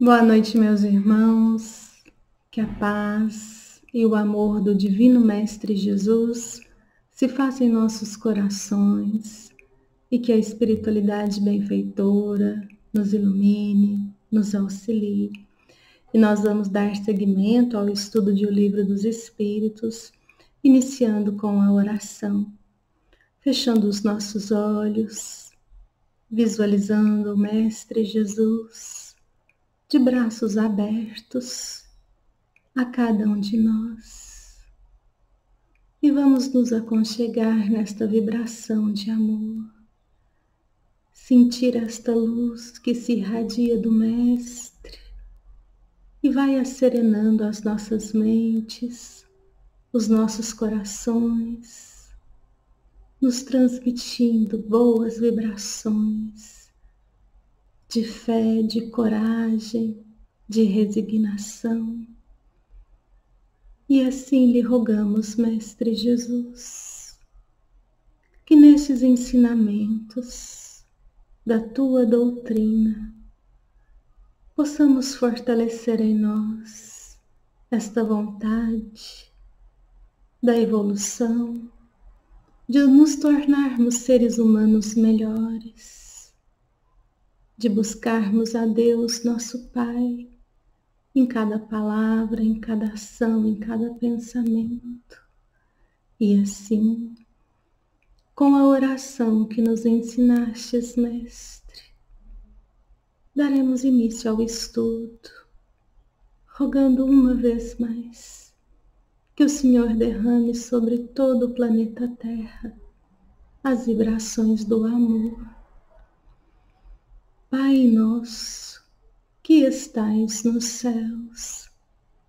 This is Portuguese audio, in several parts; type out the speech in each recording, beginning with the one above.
Boa noite, meus irmãos. Que a paz e o amor do Divino Mestre Jesus se façam em nossos corações e que a espiritualidade benfeitora nos ilumine, nos auxilie. E nós vamos dar seguimento ao estudo de O Livro dos Espíritos, iniciando com a oração, fechando os nossos olhos, visualizando o Mestre Jesus de braços abertos a cada um de nós. E vamos nos aconchegar nesta vibração de amor. Sentir esta luz que se irradia do Mestre e vai asserenando as nossas mentes, os nossos corações, nos transmitindo boas vibrações de fé, de coragem, de resignação. E assim lhe rogamos, Mestre Jesus, que nestes ensinamentos da tua doutrina possamos fortalecer em nós esta vontade da evolução, de nos tornarmos seres humanos melhores, de buscarmos a Deus, nosso Pai, em cada palavra, em cada ação, em cada pensamento. E assim, com a oração que nos ensinastes, Mestre, daremos início ao estudo, rogando uma vez mais que o Senhor derrame sobre todo o planeta Terra as vibrações do amor. Pai nosso, que estais nos céus,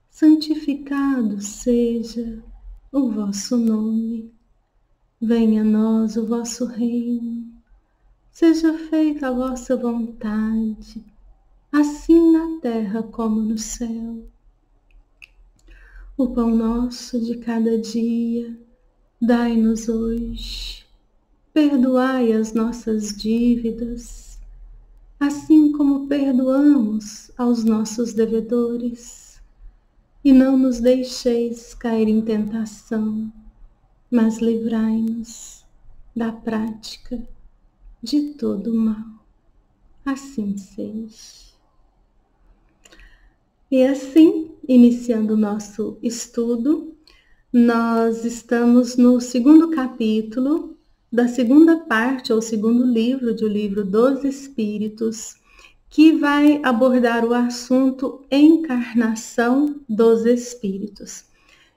santificado seja o vosso nome. Venha a nós o vosso reino. Seja feita a vossa vontade, assim na terra como no céu. O pão nosso de cada dia, dai-nos hoje. Perdoai as nossas dívidas, assim como perdoamos aos nossos devedores. E não nos deixeis cair em tentação, mas livrai-nos da prática de todo o mal. Assim seja. E assim, iniciando o nosso estudo, nós estamos no segundo capítulo da segunda parte, ou segundo livro de O Livro dos Espíritos, que vai abordar o assunto encarnação dos espíritos.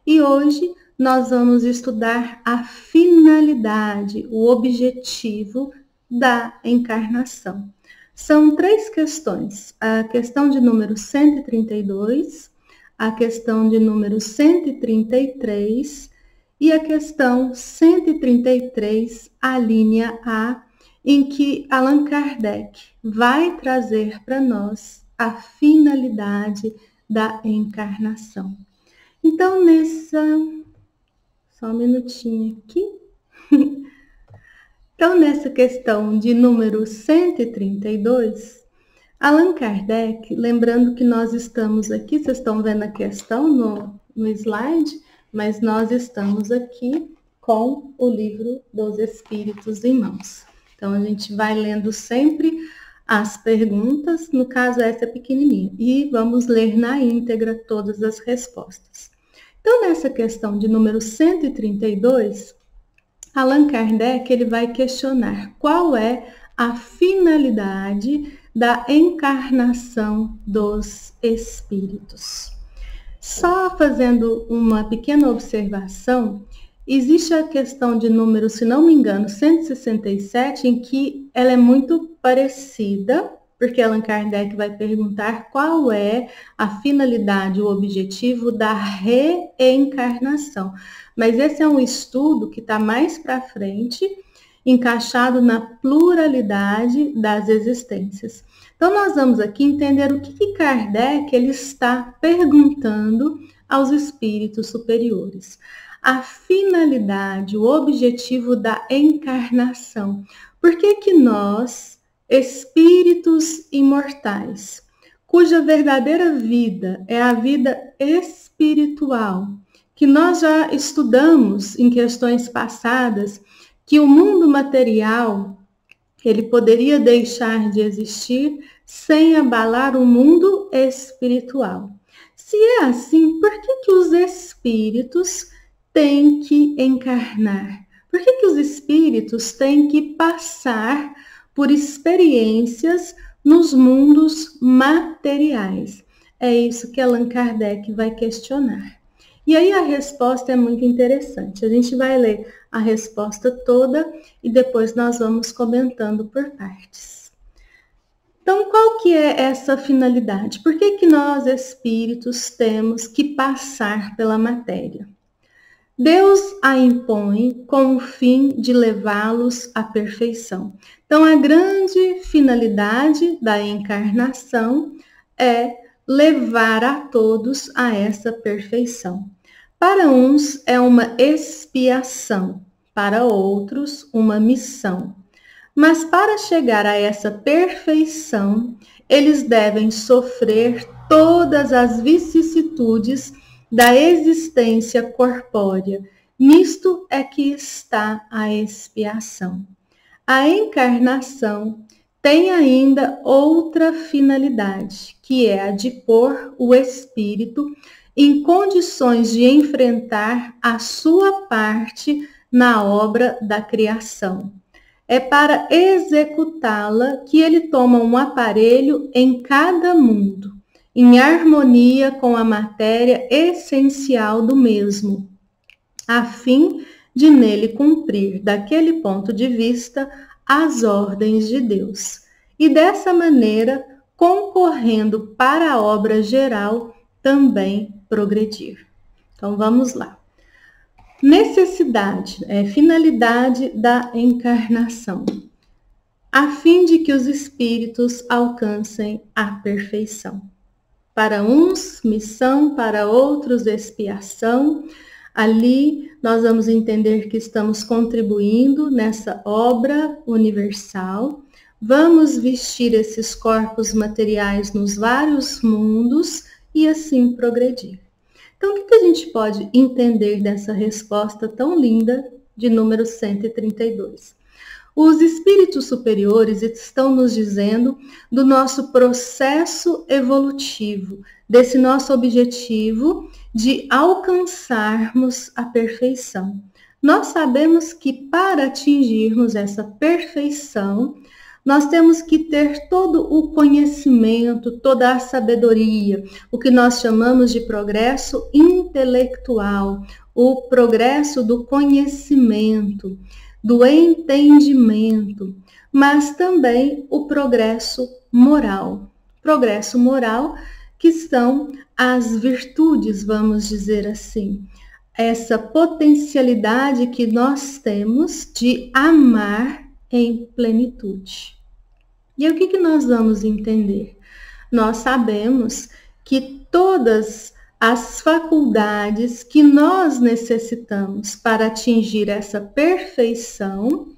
E hoje nós vamos estudar a finalidade, o objetivo da encarnação. São 3 questões: a questão de número 132, a questão de número 133 e a questão 133, a linha A, em que Allan Kardec vai trazer para nós a finalidade da encarnação. Então, só um minutinho aqui. Então, nessa questão de número 132, Allan Kardec, lembrando que nós estamos aqui, vocês estão vendo a questão no slide, mas nós estamos aqui com o Livro dos Espíritos em mãos. Então, a gente vai lendo sempre as perguntas, no caso essa é pequenininha, e vamos ler na íntegra todas as respostas. Então, nessa questão de número 132, Allan Kardec ele vai questionar qual é a finalidade da encarnação dos espíritos. Só fazendo uma pequena observação, existe a questão de número, se não me engano, 167, em que ela é muito parecida, porque Allan Kardec vai perguntar qual é a finalidade, o objetivo da reencarnação. Mas esse é um estudo que está mais para frente, encaixado na pluralidade das existências. Então, nós vamos aqui entender o que Kardec ele está perguntando aos espíritos superiores. A finalidade, o objetivo da encarnação. Por que nós, espíritos imortais, cuja verdadeira vida é a vida espiritual, que nós já estudamos em questões passadas, que o mundo material, ele poderia deixar de existir sem abalar o mundo espiritual. Se é assim, por que os espíritos têm que encarnar? Por que os espíritos têm que passar por experiências nos mundos materiais? É isso que Allan Kardec vai questionar. E aí a resposta é muito interessante. A gente vai ler a resposta toda e depois nós vamos comentando por partes. Então, qual que é essa finalidade? Por que nós, espíritos, temos que passar pela matéria? Deus a impõe com o fim de levá-los à perfeição. Então, a grande finalidade da encarnação é levar a todos a essa perfeição. Para uns é uma expiação, para outros uma missão. Mas para chegar a essa perfeição, eles devem sofrer todas as vicissitudes da existência corpórea. Nisto é que está a expiação. A encarnação tem ainda outra finalidade, que é a de pôr o espírito em condições de enfrentar a sua parte na obra da criação. É para executá-la que ele toma um aparelho em cada mundo, em harmonia com a matéria essencial do mesmo, a fim de nele cumprir, daquele ponto de vista, as ordens de Deus. E dessa maneira, concorrendo para a obra geral, também progredir. Então vamos lá. Necessidade, finalidade da encarnação, a fim de que os espíritos alcancem a perfeição. Para uns, missão, para outros, expiação. Ali nós vamos entender que estamos contribuindo nessa obra universal. Vamos vestir esses corpos materiais nos vários mundos e assim progredir. Então, o que a gente pode entender dessa resposta tão linda de número 132? Os espíritos superiores estão nos dizendo do nosso processo evolutivo, desse nosso objetivo de alcançarmos a perfeição. Nós sabemos que para atingirmos essa perfeição, nós temos que ter todo o conhecimento, toda a sabedoria, o que nós chamamos de progresso intelectual, o progresso do conhecimento, do entendimento, mas também o progresso moral. Progresso moral, que são as virtudes, vamos dizer assim, essa potencialidade que nós temos de amar em plenitude. E o que nós vamos entender? Nós sabemos que todas as faculdades que nós necessitamos para atingir essa perfeição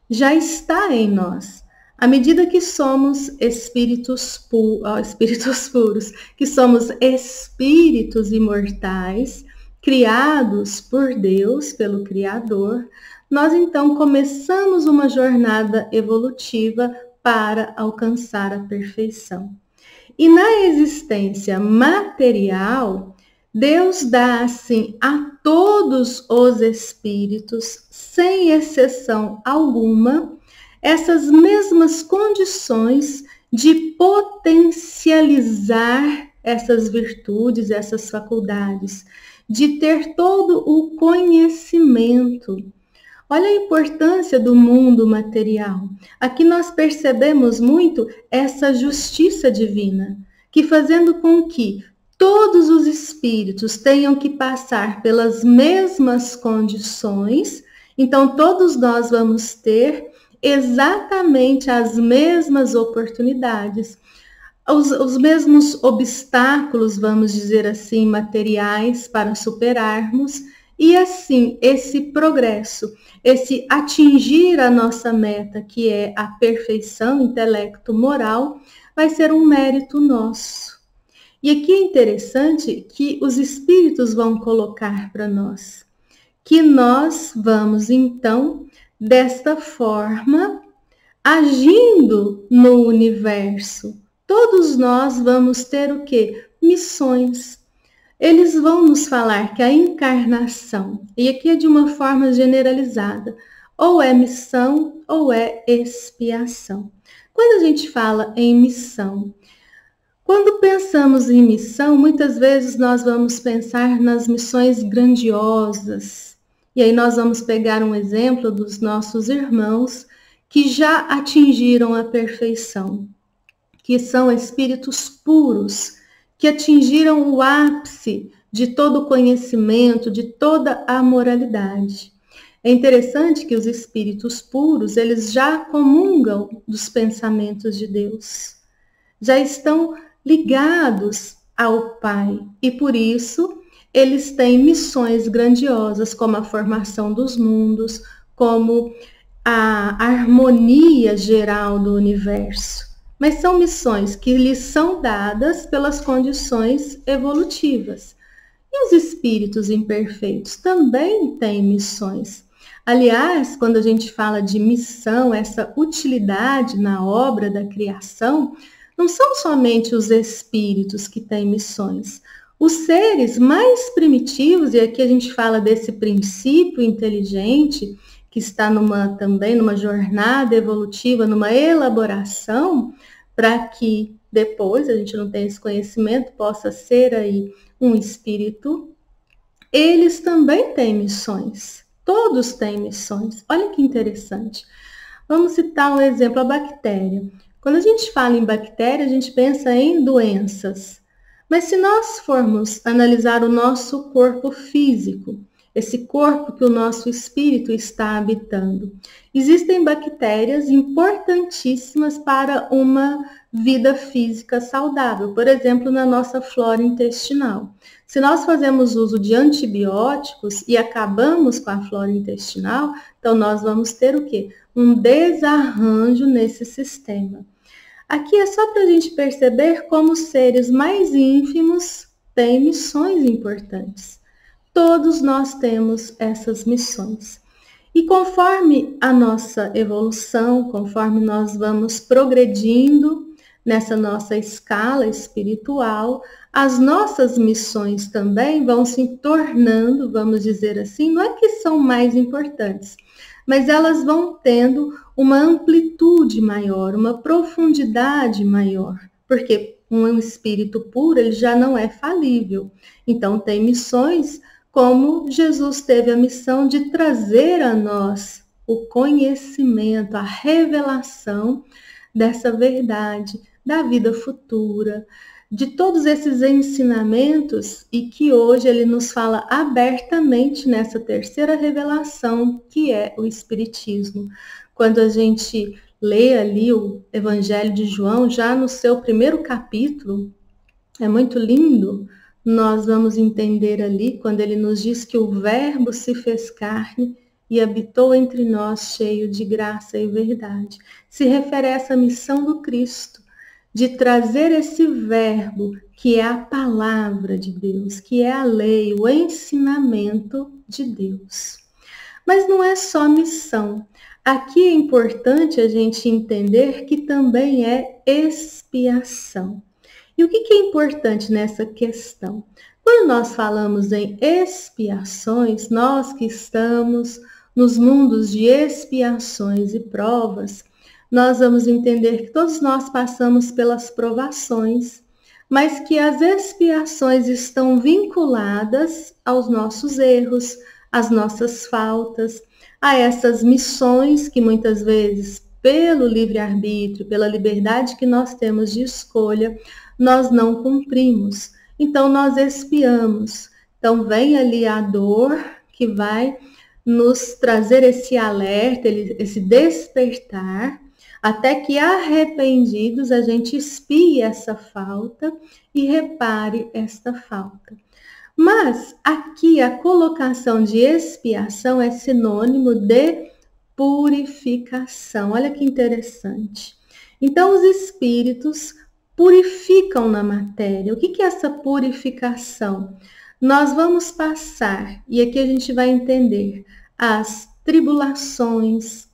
já está em nós. À medida que somos espíritos puros, que somos espíritos imortais, criados por Deus, pelo Criador, nós então começamos uma jornada evolutiva para alcançar a perfeição. E na existência material, Deus dá assim a todos os espíritos, sem exceção alguma, essas mesmas condições de potencializar essas virtudes, essas faculdades, de ter todo o conhecimento. Olha a importância do mundo material. Aqui nós percebemos muito essa justiça divina, que fazendo com que todos os espíritos tenham que passar pelas mesmas condições, então todos nós vamos ter exatamente as mesmas oportunidades, os mesmos obstáculos, vamos dizer assim, materiais para superarmos, e assim esse progresso, esse atingir a nossa meta, que é a perfeição intelecto-moral, vai ser um mérito nosso. E aqui é interessante que os espíritos vão colocar para nós, que nós vamos então, desta forma, agindo no universo, todos nós vamos ter o quê? Missões. Eles vão nos falar que a encarnação, e aqui é de uma forma generalizada, ou é missão ou é expiação. Quando a gente fala em missão, quando pensamos em missão, muitas vezes nós vamos pensar nas missões grandiosas. E aí nós vamos pegar um exemplo dos nossos irmãos que já atingiram a perfeição, que são espíritos puros, que atingiram o ápice de todo o conhecimento, de toda a moralidade. É interessante que os espíritos puros, eles já comungam dos pensamentos de Deus, já estão ligados ao Pai, e por isso eles têm missões grandiosas, como a formação dos mundos, como a harmonia geral do universo. Mas são missões que lhes são dadas pelas condições evolutivas. E os espíritos imperfeitos também têm missões. Aliás, quando a gente fala de missão, essa utilidade na obra da criação, não são somente os espíritos que têm missões. Os seres mais primitivos, e aqui a gente fala desse princípio inteligente, que está também numa jornada evolutiva, numa elaboração, para que depois, a gente não tem esse conhecimento, possa ser aí um espírito, eles também têm missões. Todos têm missões. Olha que interessante. Vamos citar um exemplo, a bactéria. Quando a gente fala em bactéria, a gente pensa em doenças. Mas se nós formos analisar o nosso corpo físico, esse corpo que o nosso espírito está habitando, existem bactérias importantíssimas para uma vida física saudável, por exemplo, na nossa flora intestinal. Se nós fazemos uso de antibióticos e acabamos com a flora intestinal, então nós vamos ter o quê? Um desarranjo nesse sistema. Aqui é só para a gente perceber como os seres mais ínfimos têm missões importantes. Todos nós temos essas missões. E conforme a nossa evolução, conforme nós vamos progredindo nessa nossa escala espiritual, as nossas missões também vão se tornando, vamos dizer assim, não é que são mais importantes, mas elas vão tendo uma amplitude maior, uma profundidade maior, porque um espírito puro, ele já não é falível. Então, tem missões como Jesus teve a missão de trazer a nós o conhecimento, a revelação dessa verdade, da vida futura, de todos esses ensinamentos, e que hoje ele nos fala abertamente nessa terceira revelação, que é o Espiritismo. Quando a gente lê ali o Evangelho de João, já no seu primeiro capítulo, é muito lindo, nós vamos entender ali, quando ele nos diz que o Verbo se fez carne e habitou entre nós cheio de graça e verdade. Se refere a essa missão do Cristo, de trazer esse verbo, que é a palavra de Deus, que é a lei, o ensinamento de Deus. Mas não é só missão. Aqui é importante a gente entender que também é expiação. E o que é importante nessa questão? Quando nós falamos em expiações, nós que estamos nos mundos de expiações e provas, nós vamos entender que todos nós passamos pelas provações, mas que as expiações estão vinculadas aos nossos erros, às nossas faltas, a essas missões que muitas vezes, pelo livre-arbítrio, pela liberdade que nós temos de escolha, nós não cumprimos. Então, nós expiamos. Então, vem ali a dor que vai nos trazer esse alerta, esse despertar, até que arrependidos a gente expie essa falta e repare esta falta. Mas aqui a colocação de expiação é sinônimo de purificação. Olha que interessante. Então os espíritos purificam na matéria. O que é essa purificação? Nós vamos passar, e aqui a gente vai entender as tribulações,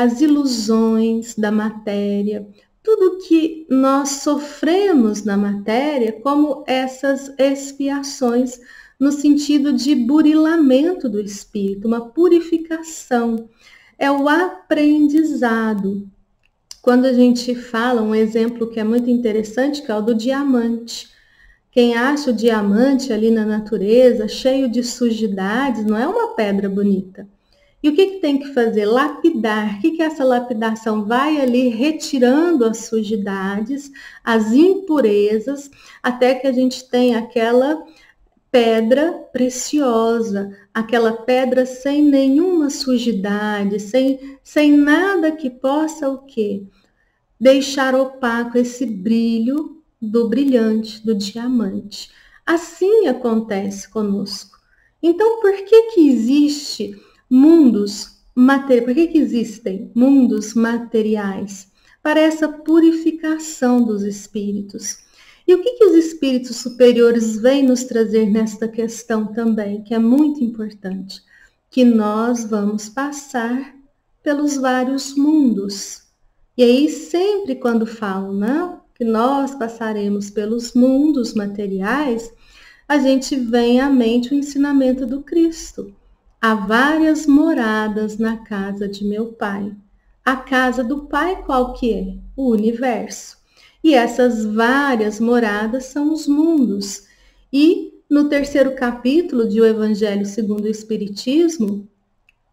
as ilusões da matéria, tudo que nós sofremos na matéria, como essas expiações, no sentido de burilamento do espírito, uma purificação. É o aprendizado. Quando a gente fala, um exemplo que é muito interessante, que é o do diamante. Quem acha o diamante ali na natureza, cheio de sujidades, não é uma pedra bonita. E o que tem que fazer? Lapidar. O que essa lapidação? Vai ali retirando as sujidades, as impurezas, até que a gente tenha aquela pedra preciosa, aquela pedra sem nenhuma sujidade, sem nada que possa o quê? Deixar opaco esse brilho do brilhante, do diamante. Assim acontece conosco. Então, por que existe mundos materiais? Por que existem mundos materiais? Para essa purificação dos espíritos. E o que os espíritos superiores vêm nos trazer nesta questão também, que é muito importante? Que nós vamos passar pelos vários mundos. E aí, sempre quando falam, né, que nós passaremos pelos mundos materiais, a gente vem à mente o ensinamento do Cristo. Há várias moradas na casa de meu Pai. A casa do Pai qual que é? O universo. E essas várias moradas são os mundos. E no terceiro capítulo de O Evangelho segundo o Espiritismo,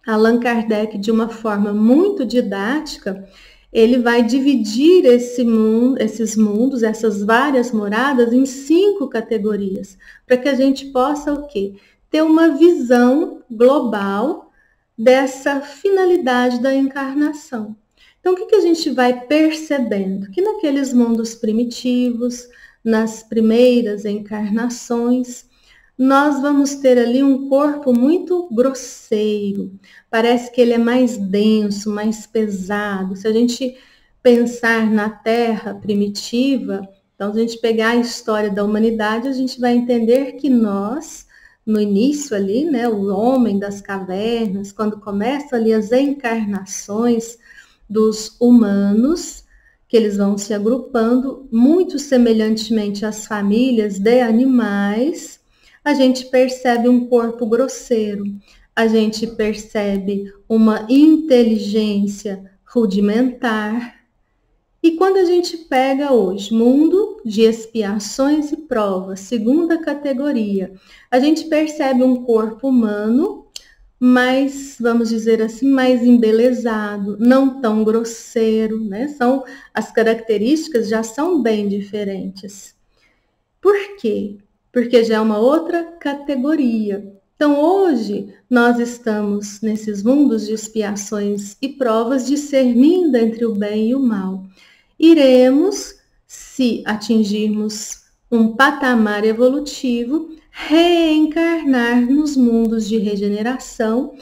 Allan Kardec, de uma forma muito didática, ele vai dividir esses mundos, essas várias moradas, em 5 categorias, para que a gente possa o quê? Ter uma visão global dessa finalidade da encarnação. Então, o que a gente vai percebendo? Que naqueles mundos primitivos, nas primeiras encarnações, nós vamos ter ali um corpo muito grosseiro. Parece que ele é mais denso, mais pesado. Se a gente pensar na Terra primitiva, então, se a gente pegar a história da humanidade, a gente vai entender que nós, no início ali, né, o homem das cavernas, quando começam ali as encarnações dos humanos, que eles vão se agrupando, muito semelhantemente às famílias de animais, a gente percebe um corpo grosseiro, a gente percebe uma inteligência rudimentar. E quando a gente pega hoje mundo de expiações e provas, segunda categoria, a gente percebe um corpo humano mais, vamos dizer assim, mais embelezado, não tão grosseiro, né? As características já são bem diferentes. Por quê? Porque já é uma outra categoria. Então, hoje, nós estamos nesses mundos de expiações e provas, discernindo entre o bem e o mal. Iremos, se atingirmos um patamar evolutivo, reencarnar nos mundos de regeneração,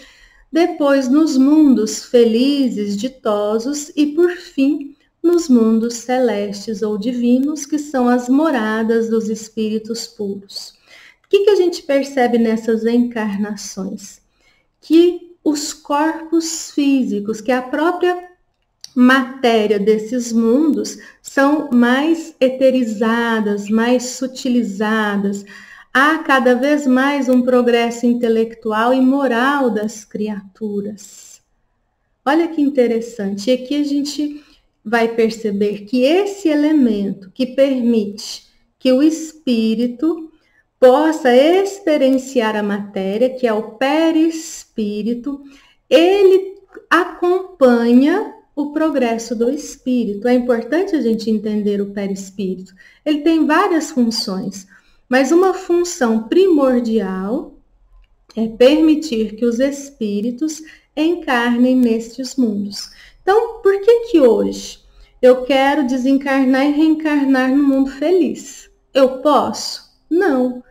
depois nos mundos felizes, ditosos e, por fim, nos mundos celestes ou divinos, que são as moradas dos espíritos puros. O que a gente percebe nessas encarnações? Que os corpos físicos, que a própria matéria desses mundos, são mais eterizadas, mais sutilizadas. Há cada vez mais um progresso intelectual e moral das criaturas. Olha que interessante. E aqui a gente vai perceber que esse elemento que permite que o espírito possa experienciar a matéria, que é o perispírito, ele acompanha o progresso do espírito. É importante a gente entender o perispírito. Ele tem várias funções, mas uma função primordial é permitir que os espíritos encarnem nestes mundos. Então, por que hoje eu quero desencarnar e reencarnar no mundo feliz? Eu posso? Não.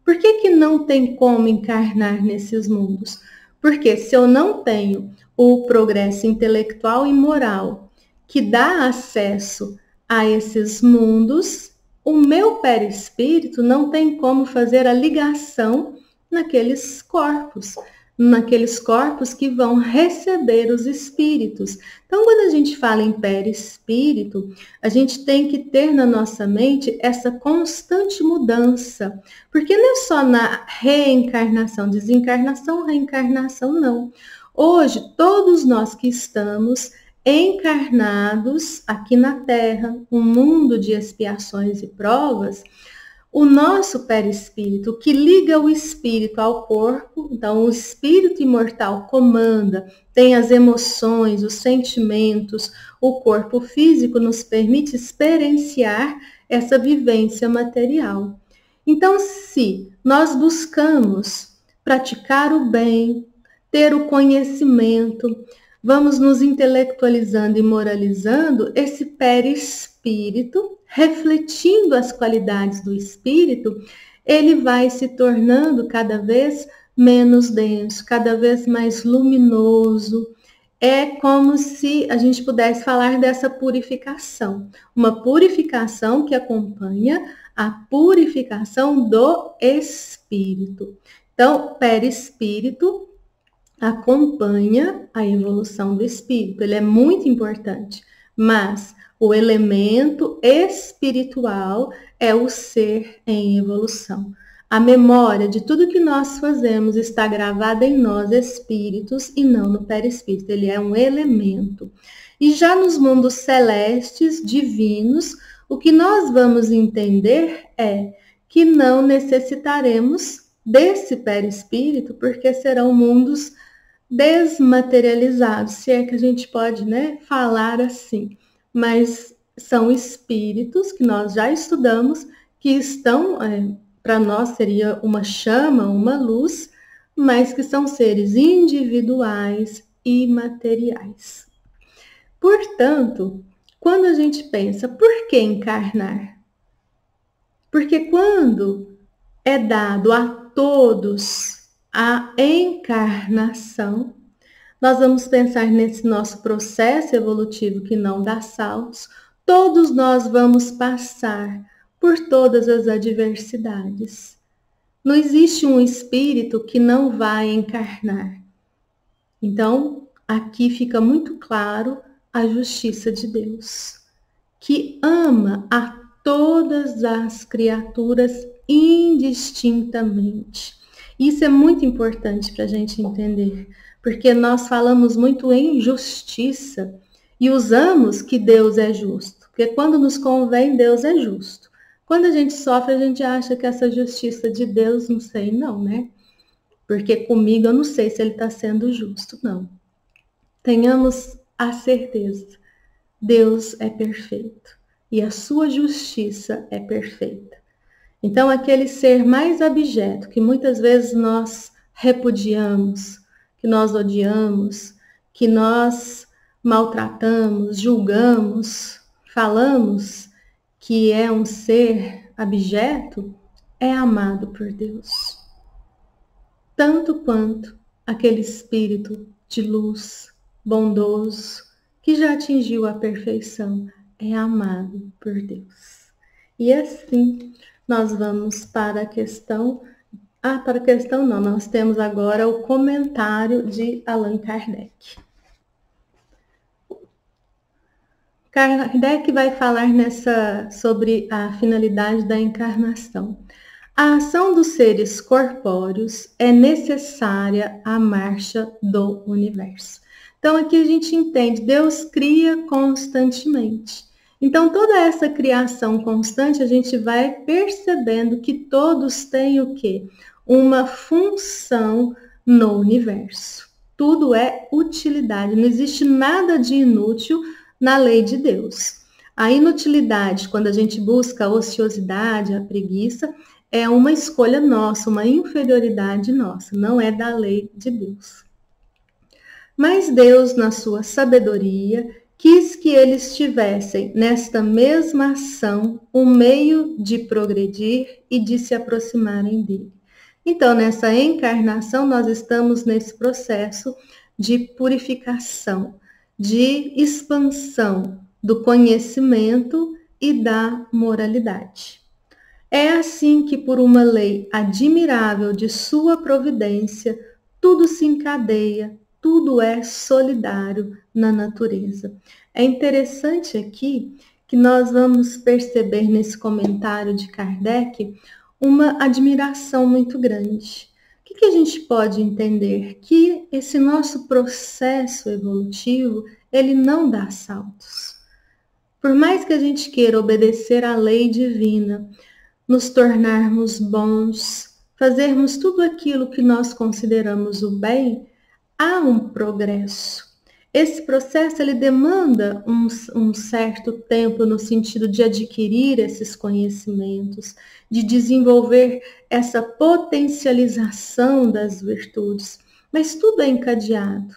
Por que não tem como encarnar nesses mundos? Porque se eu não tenho o progresso intelectual e moral que dá acesso a esses mundos, o meu perispírito não tem como fazer a ligação naqueles corpos que vão receber os espíritos. Então, quando a gente fala em perispírito, a gente tem que ter na nossa mente essa constante mudança, porque não é só na reencarnação, desencarnação, reencarnação, não. Hoje, todos nós que estamos encarnados aqui na Terra, um mundo de expiações e provas, o nosso perispírito, o que liga o espírito ao corpo, então o espírito imortal comanda, tem as emoções, os sentimentos, o corpo físico nos permite experienciar essa vivência material. Então, se nós buscamos praticar o bem, ter o conhecimento, vamos nos intelectualizando e moralizando, esse perispírito, refletindo as qualidades do espírito, ele vai se tornando cada vez menos denso, cada vez mais luminoso. É como se a gente pudesse falar dessa purificação, uma purificação que acompanha a purificação do espírito. Então, perispírito acompanha a evolução do espírito, ele é muito importante, mas o elemento espiritual é o ser em evolução. A memória de tudo que nós fazemos está gravada em nós, espíritos, e não no perispírito, ele é um elemento. E já nos mundos celestes, divinos, o que nós vamos entender é que não necessitaremos desse perispírito, porque serão mundos desmaterializados, se é que a gente pode, falar assim. Mas são espíritos que nós já estudamos, que estão, para nós seria uma chama, uma luz, mas que são seres individuais e materiais. Portanto, quando a gente pensa, por que encarnar? Porque quando é dado a todos a encarnação, nós vamos pensar nesse nosso processo evolutivo que não dá saltos, todos nós vamos passar por todas as adversidades. Não existe um espírito que não vai encarnar. Então, aqui fica muito claro a justiça de Deus, que ama a todas as criaturas indistintamente. Isso é muito importante para a gente entender, porque nós falamos muito em justiça e usamos que Deus é justo, porque quando nos convém, Deus é justo. Quando a gente sofre, a gente acha que essa justiça de Deus, não sei não, né? Porque comigo eu não sei se ele está sendo justo, não. Tenhamos a certeza, Deus é perfeito e a sua justiça é perfeita. Então, aquele ser mais abjeto, que muitas vezes nós repudiamos, que nós odiamos, que nós maltratamos, julgamos, falamos que é um ser abjeto, é amado por Deus. Tanto quanto aquele espírito de luz, bondoso, que já atingiu a perfeição, é amado por Deus. E assim, nós vamos para a questão... para a questão não, nós temos agora o comentário de Allan Kardec. Kardec vai falar sobre a finalidade da encarnação. A ação dos seres corpóreos é necessária à marcha do universo. Então, aqui a gente entende, Deus cria constantemente. Então, toda essa criação constante, a gente vai percebendo que todos têm o quê? Uma função no universo. Tudo é utilidade, não existe nada de inútil na lei de Deus. A inutilidade, quando a gente busca a ociosidade, a preguiça, é uma escolha nossa, uma inferioridade nossa, não é da lei de Deus. Mas Deus, na sua sabedoria, quis que eles tivessem, nesta mesma ação, um meio de progredir e de se aproximarem dele. Então, nessa encarnação, nós estamos nesse processo de purificação, de expansão do conhecimento e da moralidade. É assim que, por uma lei admirável de sua providência, tudo se encadeia, tudo é solidário na natureza. É interessante aqui que nós vamos perceber nesse comentário de Kardec uma admiração muito grande. O que a gente pode entender? Que esse nosso processo evolutivo, ele não dá saltos. Por mais que a gente queira obedecer à lei divina, nos tornarmos bons, fazermos tudo aquilo que nós consideramos o bem, há um progresso. Esse processo ele demanda um certo tempo no sentido de adquirir esses conhecimentos, de desenvolver essa potencialização das virtudes, mas tudo é encadeado.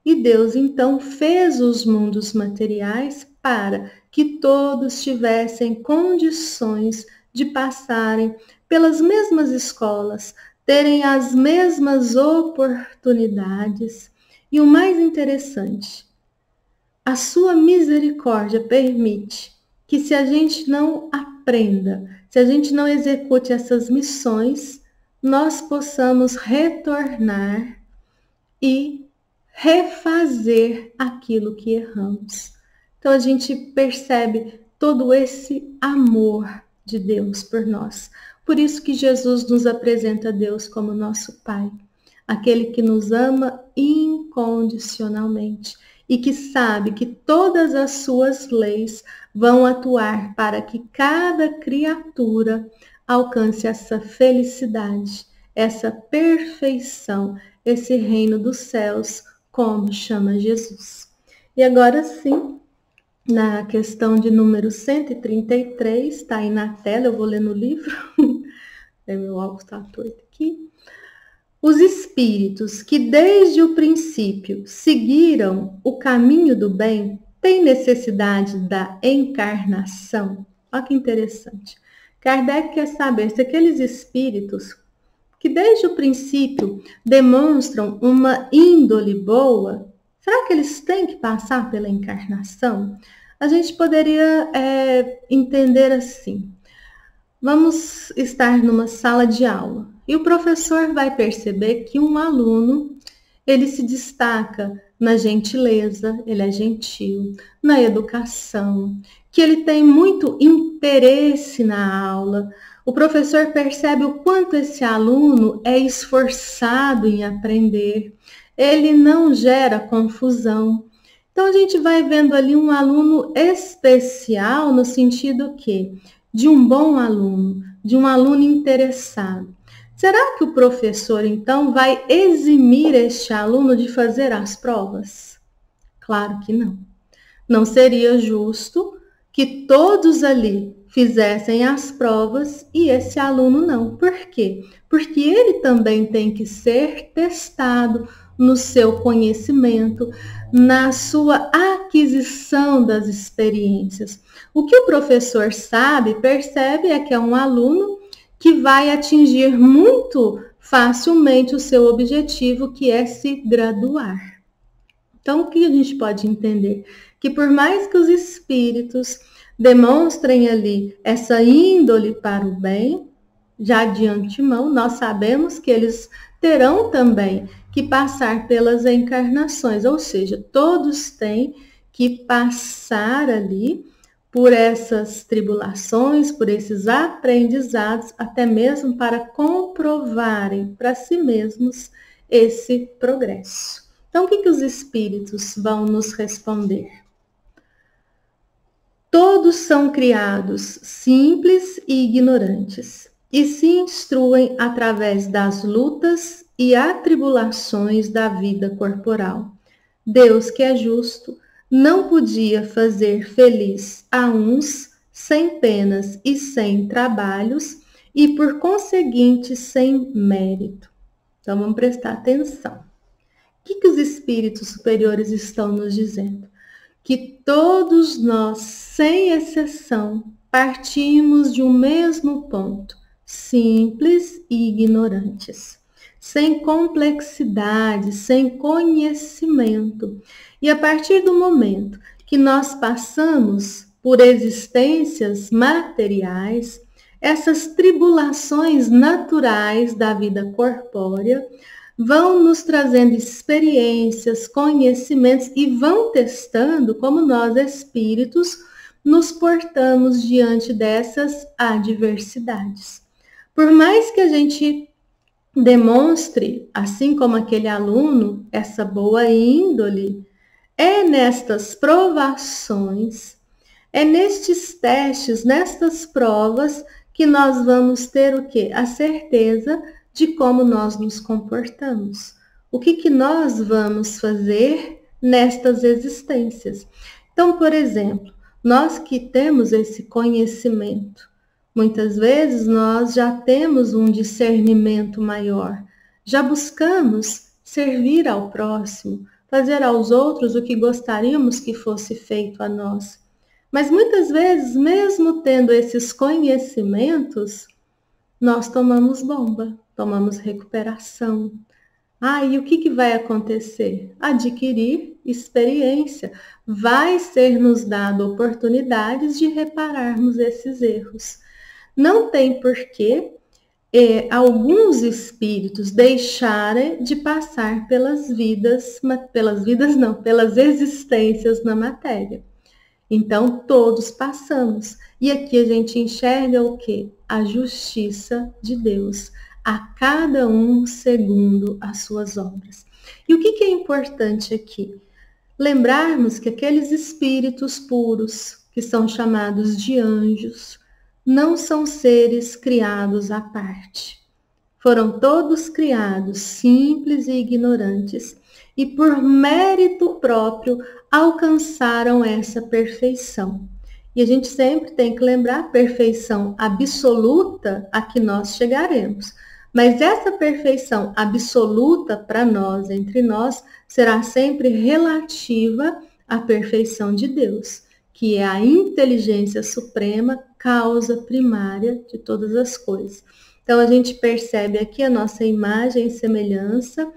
E Deus então fez os mundos materiais para que todos tivessem condições de passarem pelas mesmas escolas, terem as mesmas oportunidades. E o mais interessante, a sua misericórdia permite que, se a gente não aprenda, se a gente não execute essas missões, nós possamos retornar e refazer aquilo que erramos. Então a gente percebe todo esse amor de Deus por nós. Por isso que Jesus nos apresenta Deus como nosso Pai, aquele que nos ama incondicionalmente e que sabe que todas as suas leis vão atuar para que cada criatura alcance essa felicidade, essa perfeição, esse reino dos céus, como chama Jesus. E agora sim, na questão de número 133, está aí na tela, eu vou ler no livro, meu óculos está torto aqui. Os espíritos que desde o princípio seguiram o caminho do bem têm necessidade da encarnação? Olha que interessante. Kardec quer saber se aqueles espíritos que desde o princípio demonstram uma índole boa, será que eles têm que passar pela encarnação? A gente poderia entender assim. Vamos estar numa sala de aula e o professor vai perceber que um aluno, ele se destaca na gentileza, ele é gentil, na educação, que ele tem muito interesse na aula. O professor percebe o quanto esse aluno é esforçado em aprender, ele não gera confusão. Então a gente vai vendo ali um aluno especial no sentido que de um bom aluno, de um aluno interessado. Será que o professor, então, vai eximir este aluno de fazer as provas? Claro que não. Não seria justo que todos ali fizessem as provas e esse aluno não. Por quê? Porque ele também tem que ser testado no seu conhecimento, na sua aquisição das experiências. O que o professor sabe, percebe, é que é um aluno que vai atingir muito facilmente o seu objetivo, que é se graduar. Então, o que a gente pode entender? Que por mais que os espíritos demonstrem ali essa índole para o bem, já de antemão, nós sabemos que eles terão também que passar pelas encarnações, ou seja, todos têm que passar ali por essas tribulações, por esses aprendizados, até mesmo para comprovarem para si mesmos esse progresso. Então, o que os espíritos vão nos responder? Todos são criados simples e ignorantes e se instruem através das lutas e atribulações da vida corporal. Deus, que é justo, não podia fazer feliz a uns sem penas e sem trabalhos e, por conseguinte, sem mérito. Então, vamos prestar atenção. O que os espíritos superiores estão nos dizendo? Que todos nós, sem exceção, partimos de um mesmo ponto, simples e ignorantes, sem complexidade, sem conhecimento. E a partir do momento que nós passamos por existências materiais, essas tribulações naturais da vida corpórea vão nos trazendo experiências, conhecimentos e vão testando como nós, espíritos, nos portamos diante dessas adversidades. Por mais que a gente demonstre, assim como aquele aluno, essa boa índole, é nestas provações, é nestes testes, nestas provas, que nós vamos ter o quê? A certeza de como nós nos comportamos. O que nós vamos fazer nestas existências. Então, por exemplo, nós que temos esse conhecimento, muitas vezes nós já temos um discernimento maior, já buscamos servir ao próximo, fazer aos outros o que gostaríamos que fosse feito a nós. Mas muitas vezes, mesmo tendo esses conhecimentos, nós tomamos bomba, tomamos recuperação. E o que vai acontecer? Adquirir experiência. Vai ser nos dado oportunidades de repararmos esses erros. Não tem porquê alguns espíritos deixarem de passar pelas existências na matéria. Então, todos passamos. E aqui a gente enxerga o quê? A justiça de Deus. A cada um segundo as suas obras. E o que é importante aqui? Lembrarmos que aqueles espíritos puros, que são chamados de anjos, não são seres criados à parte. Foram todos criados simples e ignorantes, e por mérito próprio alcançaram essa perfeição. E a gente sempre tem que lembrar a perfeição absoluta a que nós chegaremos. Mas essa perfeição absoluta para nós, entre nós, será sempre relativa à perfeição de Deus, que é a inteligência suprema, causa primária de todas as coisas. Então, a gente percebe aqui a nossa imagem e semelhança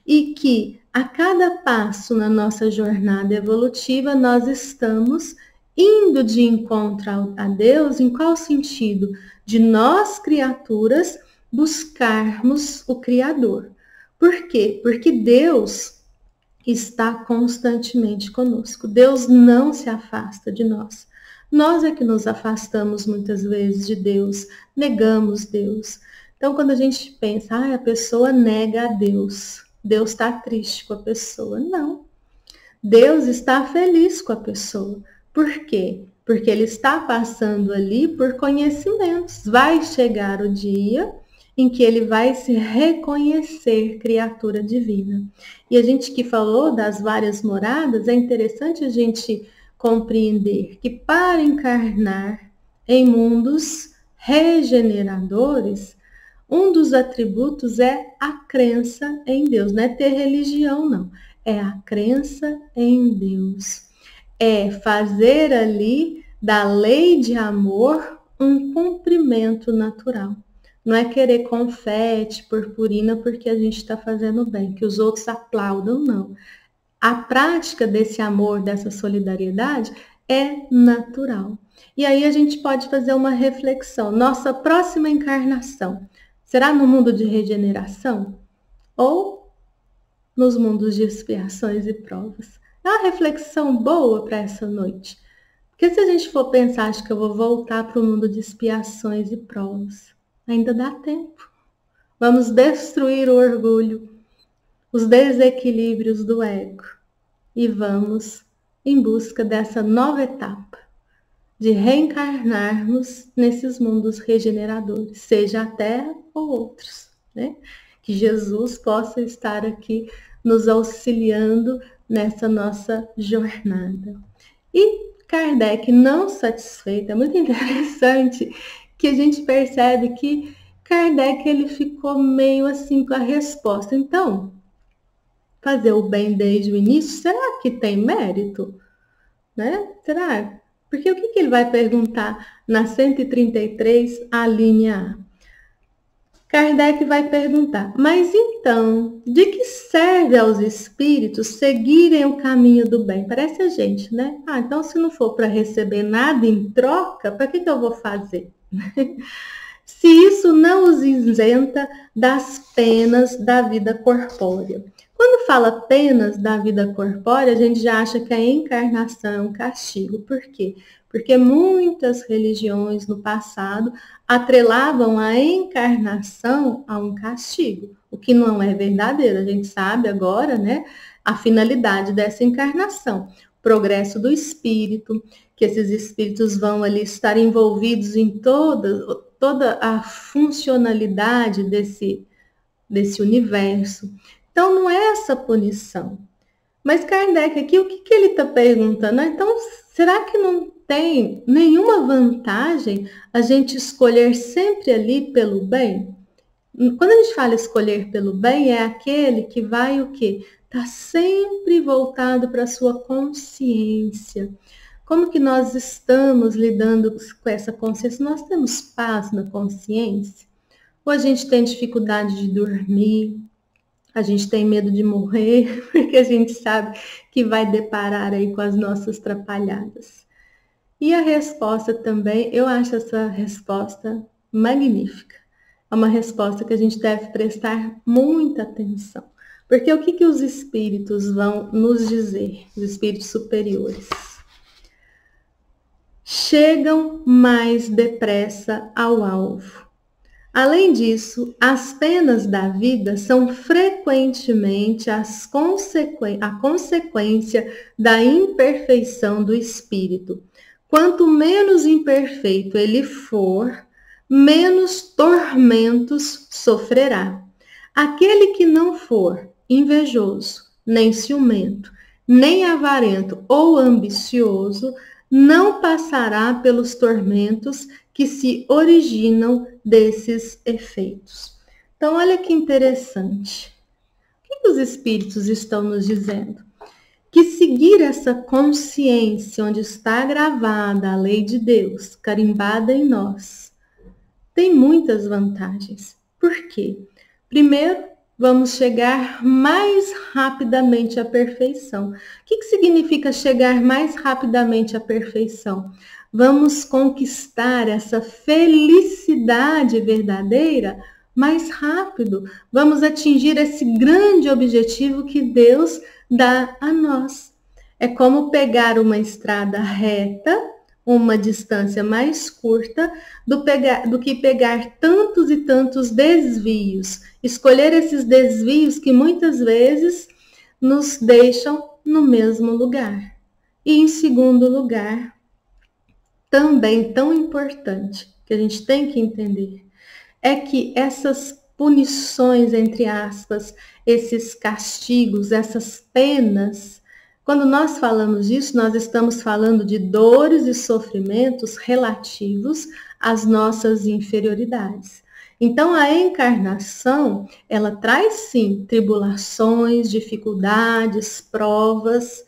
e que a cada passo na nossa jornada evolutiva, nós estamos indo de encontro a Deus. Em qual sentido? De nós, criaturas, buscarmos o Criador. Por quê? Porque Deus está constantemente conosco. Deus não se afasta de nós. Nós é que nos afastamos muitas vezes de Deus, negamos Deus. Então, quando a gente pensa, a pessoa nega a Deus, Deus está triste com a pessoa. Não. Deus está feliz com a pessoa. Por quê? Porque Ele está passando ali por conhecimentos. Vai chegar o dia em que Ele vai se reconhecer criatura divina. E a gente que falou das várias moradas, é interessante a gente compreender que para encarnar em mundos regeneradores, um dos atributos é a crença em Deus. Não é ter religião, não. É a crença em Deus. É fazer ali da lei de amor um cumprimento natural. Não é querer confete, purpurina, porque a gente está fazendo bem, que os outros aplaudam, não. A prática desse amor, dessa solidariedade, é natural. E aí a gente pode fazer uma reflexão. Nossa próxima encarnação será no mundo de regeneração? Ou nos mundos de expiações e provas? É uma reflexão boa para essa noite. Porque se a gente for pensar, acho que eu vou voltar para o mundo de expiações e provas. Ainda dá tempo. Vamos destruir o orgulho, os desequilíbrios do ego. E vamos em busca dessa nova etapa de reencarnarmos nesses mundos regeneradores, seja a Terra ou outros, né? Que Jesus possa estar aqui nos auxiliando nessa nossa jornada. E Kardec, não satisfeito, é muito interessante que a gente percebe que Kardec ele ficou meio assim com a resposta. Então, fazer o bem desde o início, será que tem mérito? Né? Será? Porque o que ele vai perguntar na 133, a linha A? Kardec vai perguntar, mas então, de que serve aos espíritos seguirem o caminho do bem? Parece a gente, né? Então se não for para receber nada em troca, para que eu vou fazer? Se isso não os isenta das penas da vida corpórea. Quando fala penas da vida corpórea, a gente já acha que a encarnação é um castigo. Por quê? Porque muitas religiões no passado atrelavam a encarnação a um castigo, o que não é verdadeiro. A gente sabe agora, né, a finalidade dessa encarnação. Progresso do espírito, que esses espíritos vão ali estar envolvidos em toda a funcionalidade desse universo. Então, não é essa punição. Mas Kardec aqui, o que ele está perguntando? Então, será que não tem nenhuma vantagem a gente escolher sempre ali pelo bem? Quando a gente fala escolher pelo bem, é aquele que vai o quê? Está sempre voltado para a sua consciência. Como que nós estamos lidando com essa consciência? Nós temos paz na consciência? Ou a gente tem dificuldade de dormir? A gente tem medo de morrer, porque a gente sabe que vai deparar aí com as nossas trapalhadas. E a resposta também, eu acho essa resposta magnífica. É uma resposta que a gente deve prestar muita atenção. Porque o que os espíritos vão nos dizer, os espíritos superiores? Chegam mais depressa ao alvo. Além disso, as penas da vida são frequentemente a consequência da imperfeição do espírito. Quanto menos imperfeito ele for, menos tormentos sofrerá. Aquele que não for invejoso, nem ciumento, nem avarento ou ambicioso, não passará pelos tormentos que se originam desses efeitos. Então, olha que interessante. O que os espíritos estão nos dizendo? Que seguir essa consciência onde está gravada a lei de Deus, carimbada em nós, tem muitas vantagens. Por quê? Primeiro, vamos chegar mais rapidamente à perfeição. O que significa chegar mais rapidamente à perfeição? Vamos conquistar essa felicidade verdadeira mais rápido. Vamos atingir esse grande objetivo que Deus dá a nós. É como pegar uma estrada reta, uma distância mais curta, do que pegar tantos e tantos desvios. Escolher esses desvios que muitas vezes nos deixam no mesmo lugar. E em segundo lugar, também tão importante, que a gente tem que entender, é que essas punições, entre aspas, esses castigos, essas penas, quando nós falamos disso, nós estamos falando de dores e sofrimentos relativos às nossas inferioridades. Então, a encarnação, ela traz sim tribulações, dificuldades, provas,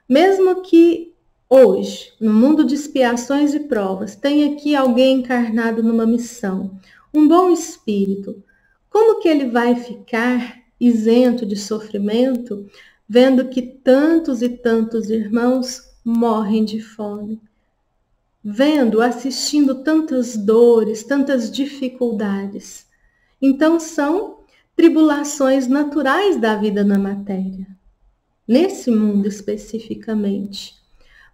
mesmo que hoje, no mundo de expiações e provas, tenha aqui alguém encarnado numa missão, um bom espírito, como que ele vai ficar isento de sofrimento, vendo que tantos e tantos irmãos morrem de fome? Vendo, assistindo tantas dores, tantas dificuldades. Então, são tribulações naturais da vida na matéria, nesse mundo especificamente.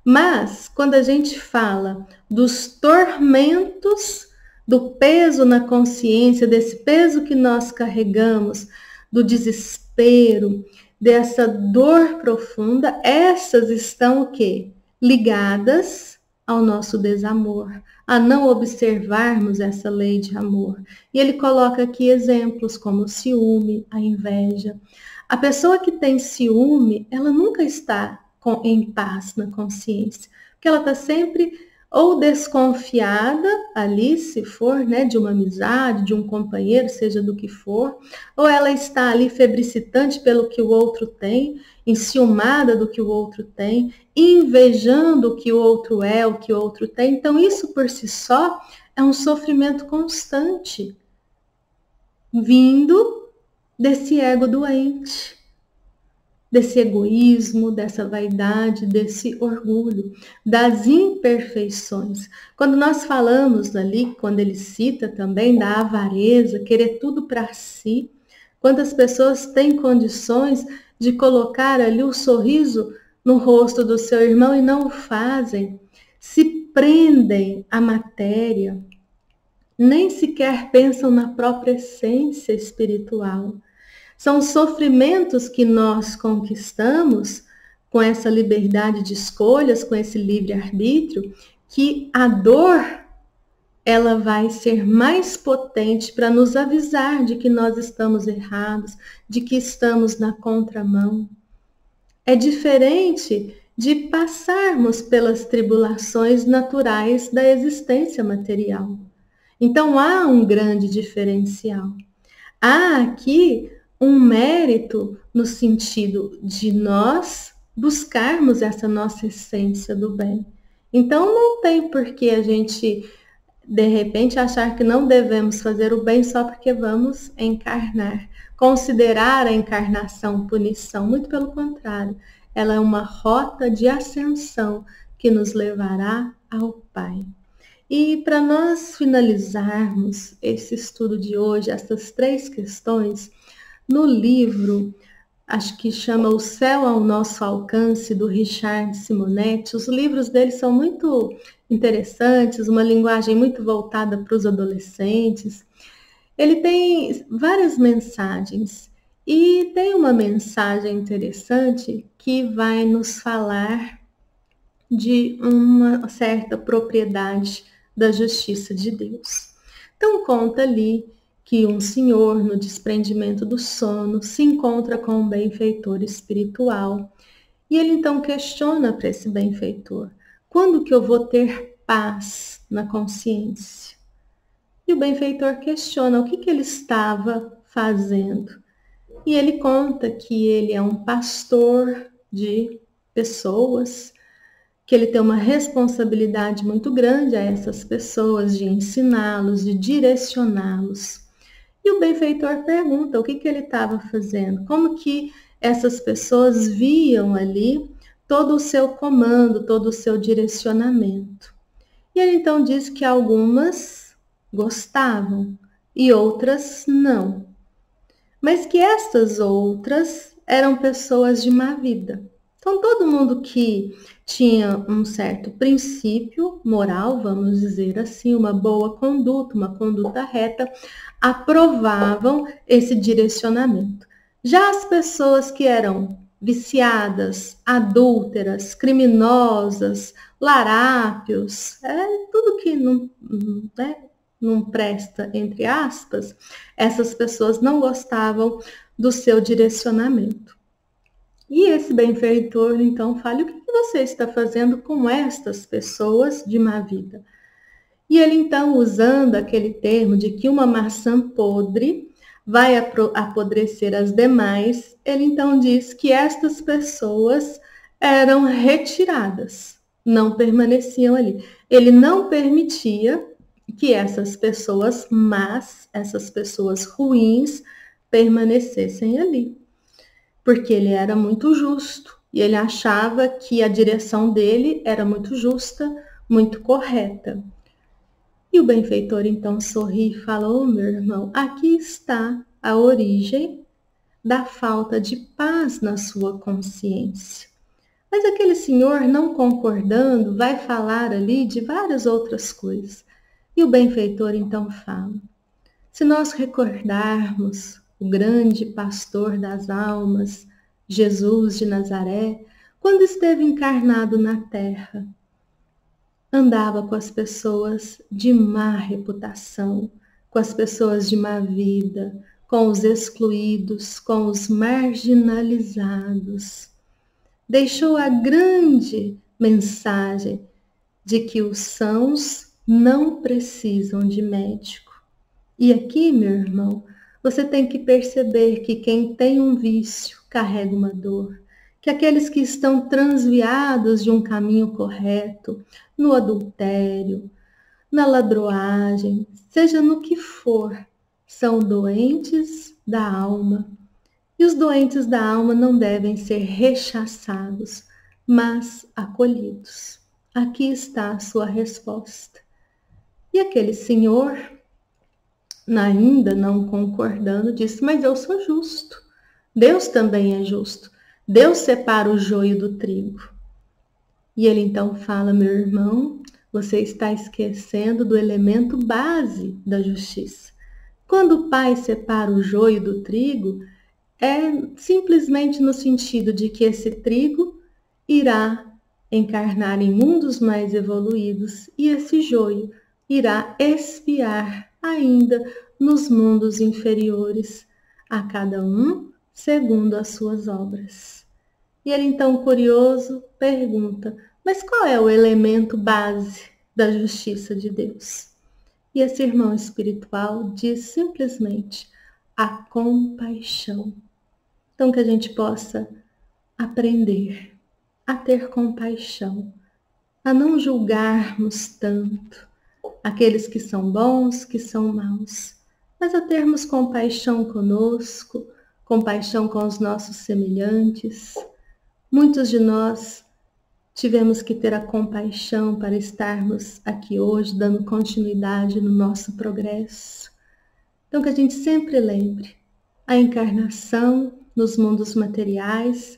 Mas, quando a gente fala dos tormentos, do peso na consciência, desse peso que nós carregamos, do desespero, dessa dor profunda, essas estão o quê? Ligadas ao nosso desamor, a não observarmos essa lei de amor. E ele coloca aqui exemplos como o ciúme, a inveja. A pessoa que tem ciúme, ela nunca está em paz na consciência, porque ela está sempre ou desconfiada ali, se for, né, de uma amizade, de um companheiro, seja do que for, ou ela está ali febricitante pelo que o outro tem, enciumada do que o outro tem, invejando o que o outro é, o que o outro tem. Então, isso por si só é um sofrimento constante. vindo desse ego doente, desse egoísmo, dessa vaidade, desse orgulho, das imperfeições. Quando nós falamos ali, quando ele cita também da avareza, querer tudo para si, quantas pessoas têm condições de colocar ali o sorriso no rosto do seu irmão e não o fazem, se prendem à matéria, nem sequer pensam na própria essência espiritual. São sofrimentos que nós conquistamos com essa liberdade de escolhas, com esse livre-arbítrio, que a dor ela vai ser mais potente para nos avisar de que nós estamos errados, de que estamos na contramão. É diferente de passarmos pelas tribulações naturais da existência material. Então há um grande diferencial. Há aqui um mérito no sentido de nós buscarmos essa nossa essência do bem. Então não tem por que a gente, de repente, achar que não devemos fazer o bem só porque vamos encarnar. Considerar a encarnação punição, muito pelo contrário, ela é uma rota de ascensão que nos levará ao Pai. E para nós finalizarmos esse estudo de hoje, essas 3 questões, no livro, acho que chama O Céu ao Nosso Alcance, do Richard Simonetti, os livros dele são muito interessantes, uma linguagem muito voltada para os adolescentes. Ele tem várias mensagens e tem uma mensagem interessante que vai nos falar de uma certa propriedade da justiça de Deus. Então conta ali que um senhor, no desprendimento do sono, se encontra com um benfeitor espiritual. E ele então questiona para esse benfeitor: quando que eu vou ter paz na consciência? E o benfeitor questiona o que ele estava fazendo. E ele conta que ele é um pastor de pessoas, que ele tem uma responsabilidade muito grande a essas pessoas de ensiná-los, de direcioná-los. E o benfeitor pergunta o que ele estava fazendo, como que essas pessoas viam ali todo o seu comando, todo o seu direcionamento. E ele então diz que algumas gostavam e outras não, mas que estas outras eram pessoas de má vida. Então, todo mundo que tinha um certo princípio moral, vamos dizer assim, uma boa conduta, uma conduta reta, aprovavam esse direcionamento. Já as pessoas que eram viciadas, adúlteras, criminosas, larápios, tudo que não presta, entre aspas, essas pessoas não gostavam do seu direcionamento. E esse benfeitor, então, fala: o que você está fazendo com estas pessoas de má vida? E ele, então, usando aquele termo de que uma maçã podre vai apodrecer as demais, ele, então, diz que estas pessoas eram retiradas, não permaneciam ali. Ele não permitia que essas pessoas más, essas pessoas ruins, permanecessem ali, porque ele era muito justo e ele achava que a direção dele era muito justa, muito correta. E o benfeitor então sorri e fala: ô meu irmão, aqui está a origem da falta de paz na sua consciência. Mas aquele senhor, não concordando, vai falar ali de várias outras coisas. E o benfeitor então fala: se nós recordarmos o grande pastor das almas, Jesus de Nazaré, quando esteve encarnado na terra, andava com as pessoas de má reputação, com as pessoas de má vida, com os excluídos, com os marginalizados. Deixou a grande mensagem de que os sãos não precisam de médico. E aqui, meu irmão, você tem que perceber que quem tem um vício carrega uma dor, que aqueles que estão transviados de um caminho correto, no adultério, na ladroagem, seja no que for, são doentes da alma. E os doentes da alma não devem ser rechaçados, mas acolhidos. Aqui está a sua resposta. E aquele senhor, ainda não concordando, disse: mas eu sou justo. Deus também é justo. Deus separa o joio do trigo. E ele então fala: meu irmão, você está esquecendo do elemento base da justiça. Quando o pai separa o joio do trigo, é simplesmente no sentido de que esse trigo irá encarnar em mundos mais evoluídos e esse joio irá espiar ainda nos mundos inferiores, a cada um segundo as suas obras. E ele então, curioso, pergunta: mas qual é o elemento base da justiça de Deus? E esse irmão espiritual diz simplesmente: a compaixão. Então, que a gente possa aprender a ter compaixão, a não julgarmos tanto aqueles que são bons, que são maus, mas a termos compaixão conosco, compaixão com os nossos semelhantes. Muitos de nós tivemos que ter a compaixão para estarmos aqui hoje, dando continuidade no nosso progresso. Então, que a gente sempre lembre, a encarnação nos mundos materiais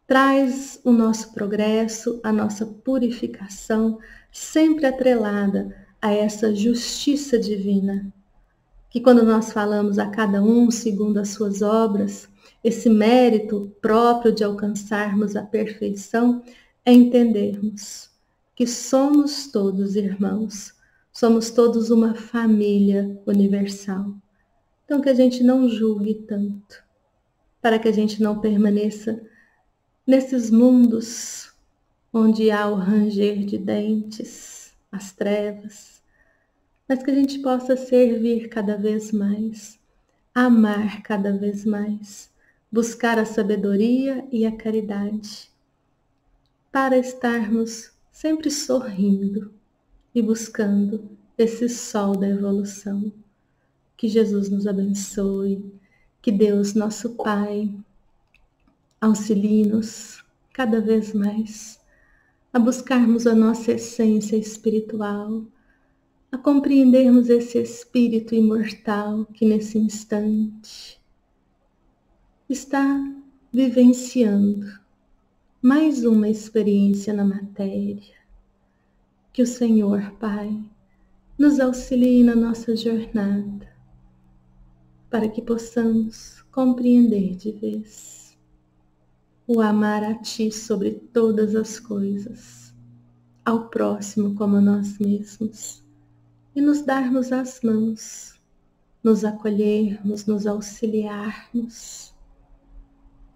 traz o nosso progresso, a nossa purificação, sempre atrelada a essa justiça divina. Que quando nós falamos a cada um segundo as suas obras, esse mérito próprio de alcançarmos a perfeição é entendermos que somos todos irmãos, somos todos uma família universal. Então que a gente não julgue tanto, para que a gente não permaneça nesses mundos onde há o ranger de dentes, as trevas, mas que a gente possa servir cada vez mais, amar cada vez mais, buscar a sabedoria e a caridade, para estarmos sempre sorrindo e buscando esse sol da evolução. Que Jesus nos abençoe, que Deus, nosso Pai, auxilie-nos cada vez mais a buscarmos a nossa essência espiritual, a compreendermos esse espírito imortal que nesse instante está vivenciando mais uma experiência na matéria. Que o Senhor, Pai, nos auxilie na nossa jornada, para que possamos compreender de vez o amar a Ti sobre todas as coisas, ao próximo como a nós mesmos, e nos darmos as mãos, nos acolhermos, nos auxiliarmos,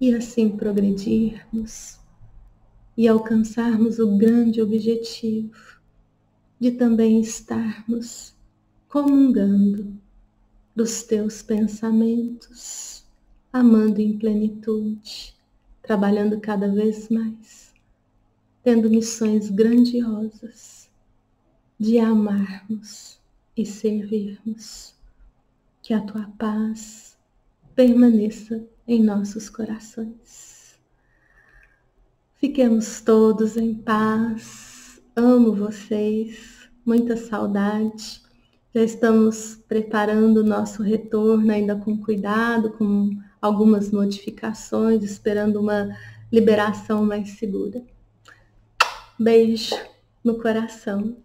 e assim progredirmos e alcançarmos o grande objetivo de também estarmos comungando dos Teus pensamentos, amando em plenitude, trabalhando cada vez mais, tendo missões grandiosas de amarmos e servirmos. Que a Tua paz permaneça em nossos corações. Fiquemos todos em paz. Amo vocês, muita saudade. Já estamos preparando o nosso retorno, ainda com cuidado, com algumas notificações, esperando uma liberação mais segura. Beijo no coração.